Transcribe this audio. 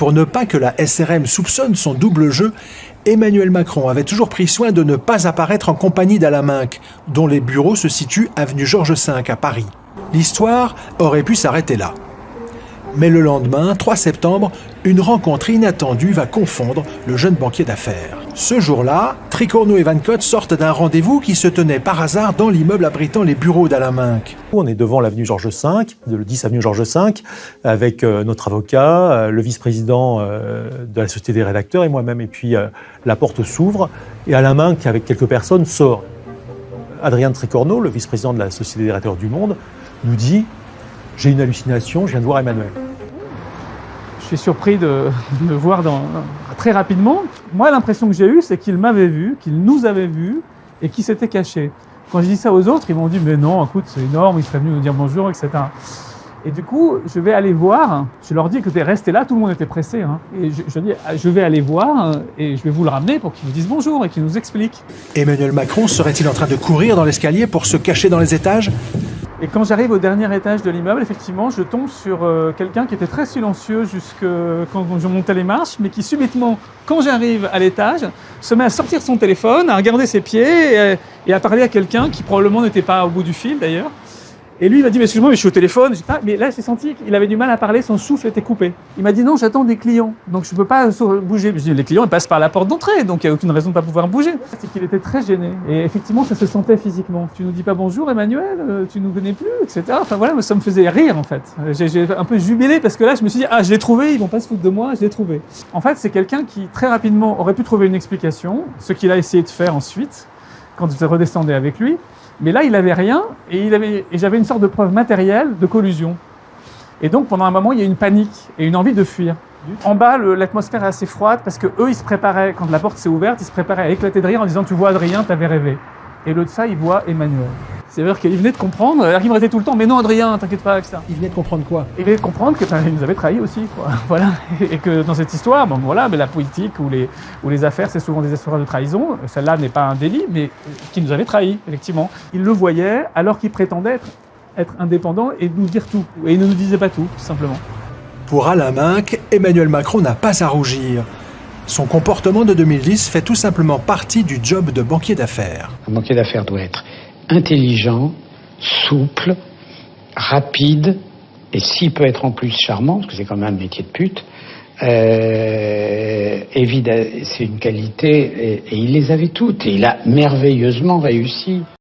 pour ne pas que la SRM soupçonne son double jeu, Emmanuel Macron avait toujours pris soin de ne pas apparaître en compagnie d'Alain Minc, dont les bureaux se situent avenue Georges V à Paris. L'histoire aurait pu s'arrêter là. Mais le lendemain, 3 septembre, une rencontre inattendue va confondre le jeune banquier d'affaires. Ce jour-là, Tricorneau et Van Cott sortent d'un rendez-vous qui se tenait par hasard dans l'immeuble abritant les bureaux d'Alain Minc. On est devant l'avenue Georges V, le 10 avenue Georges V, avec notre avocat, le vice-président de la Société des rédacteurs et moi-même. Et puis la porte s'ouvre et Alain Minc, avec quelques personnes, sort. Adrien Tricorneau, le vice-président de la Société des rédacteurs du Monde, nous dit « J'ai une hallucination, je viens de voir Emmanuel ». Je suis surpris de le voir très rapidement. Moi, l'impression que j'ai eue, c'est qu'il m'avait vu, qu'il nous avait vus et qu'il s'était caché. Quand je dis ça aux autres, ils m'ont dit « Mais non, écoute, c'est énorme, il serait venu nous dire bonjour, etc. » Et du coup, je vais aller voir. Je leur dis « Écoutez, restez là, tout le monde était pressé. Hein. » Et je dis « Je vais aller voir et je vais vous le ramener pour qu'il nous dise bonjour et qu'il nous explique. » Emmanuel Macron serait-il en train de courir dans l'escalier pour se cacher dans les étages ? Et quand j'arrive au dernier étage de l'immeuble, effectivement, je tombe sur quelqu'un qui était très silencieux jusque quand je montais les marches, mais qui subitement, quand j'arrive à l'étage, se met à sortir son téléphone, à regarder ses pieds et à parler à quelqu'un qui probablement n'était pas au bout du fil d'ailleurs. Et lui, il m'a dit « Mais excuse-moi, mais je suis au téléphone. » Je dis « Ah, mais là, j'ai senti qu'il avait du mal à parler, son souffle était coupé. » Il m'a dit « Non, j'attends des clients, donc je ne peux pas bouger. » Je dis « Les clients, ils passent par la porte d'entrée, donc il n'y a aucune raison de ne pas pouvoir bouger. » C'est qu'il était très gêné. Et effectivement, ça se sentait physiquement. « Tu nous dis pas bonjour, Emmanuel, tu nous connais plus, etc. » Enfin voilà, ça me faisait rire en fait. J'ai un peu jubilé parce que là, je me suis dit « Ah, je l'ai trouvé, ils vont pas se foutre de moi, je l'ai trouvé. » En fait, c'est quelqu'un qui, très rapidement, aurait pu trouver une explication, ce qu'il a essayé de faire ensuite, quand je redescendais avec lui. Mais là, il n'avait rien et j'avais une sorte de preuve matérielle de collusion. Et donc, pendant un moment, il y a une panique et une envie de fuir. En bas, l'atmosphère est assez froide parce que eux, ils se préparaient, quand la porte s'est ouverte, ils se préparaient à éclater de rire en disant « Tu vois Adrien, t'avais rêvé. » Et l'autre ça, il voit Emmanuel. C'est-à-dire qu'il venait de comprendre, il me restait tout le temps « Mais non, Adrien, t'inquiète pas avec ça. » Il venait de comprendre quoi ? Il venait de comprendre qu'il nous avait trahis aussi, quoi. Voilà. Et que dans cette histoire, bon, voilà, mais la politique ou les affaires, c'est souvent des histoires de trahison. Celle-là n'est pas un délit, mais qui nous avait trahis, effectivement. Il le voyait alors qu'il prétendait être indépendant et nous dire tout. Et il ne nous disait pas tout, tout simplement. Pour Alain Minc, Emmanuel Macron n'a pas à rougir. Son comportement de 2010 fait tout simplement partie du job de banquier d'affaires. Un banquier d'affaires doit être intelligent, souple, rapide, et s'il peut être en plus charmant, parce que c'est quand même un métier de pute, évidemment, c'est une qualité, et il les avait toutes, et il a merveilleusement réussi.